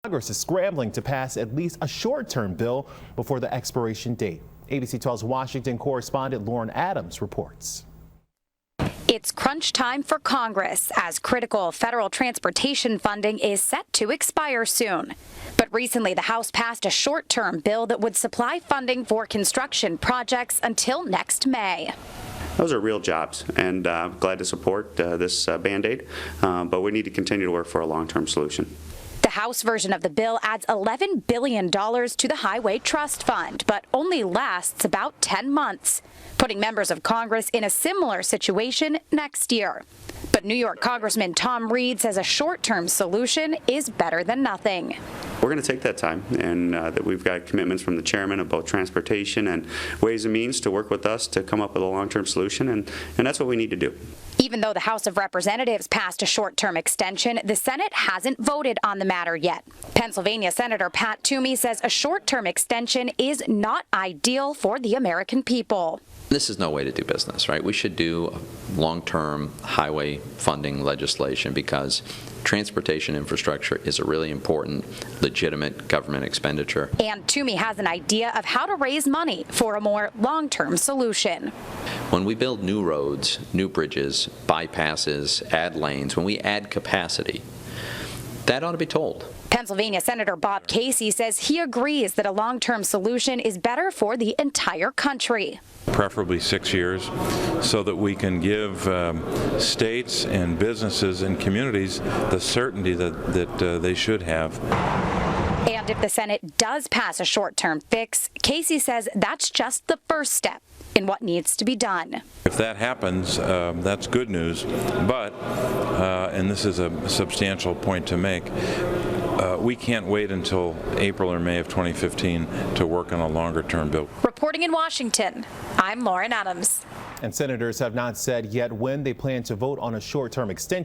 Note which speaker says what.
Speaker 1: Congress is scrambling to pass at least a short-term bill before the expiration date. ABC 12's Washington correspondent Lauren Adams reports.
Speaker 2: It's crunch time for Congress as critical federal transportation funding is set to expire soon. But recently, the House passed a short-term bill that would supply funding for construction projects until next May.
Speaker 3: Those are real jobs, and I'm glad to support this Band-Aid, but we need to continue to work for a long-term solution.
Speaker 2: The House version of the bill adds $11 billion to the Highway Trust Fund, but only lasts about 10 months, putting members of Congress in a similar situation next year. But New York Congressman Tom Reed says a short-term solution is better than nothing.
Speaker 3: We're going to take that time, and that we've got commitments from the chairman of both transportation and Ways and Means to work with us to come up with a long-term solution, and that's what we need to do.
Speaker 2: Even though the House of Representatives passed a short-term extension, the Senate hasn't voted on the matter yet. Pennsylvania Senator Pat Toomey says a short-term extension is not ideal for the American people.
Speaker 4: This is no way to do business, right? We should do long-term highway funding legislation because transportation infrastructure is a really important, legitimate government expenditure.
Speaker 2: And Toomey has an idea of how to raise money for a more long-term solution.
Speaker 4: When we build new roads, new bridges, bypasses, add lanes, when we add capacity, that ought to be told.
Speaker 2: Pennsylvania Senator Bob Casey says he agrees that a long-term solution is better for the entire country.
Speaker 5: Preferably 6 years, so that we can give states and businesses and communities the certainty that they should have.
Speaker 2: And if the Senate does pass a short-term fix, Casey says that's just the first step in what needs to be done.
Speaker 5: If that happens, that's good news, but, and this is a substantial point to make, we can't wait until April or May of 2015 to work on a longer-term bill.
Speaker 2: Reporting in Washington, I'm Lauren Adams.
Speaker 1: And senators have not said yet when they plan to vote on a short-term extension.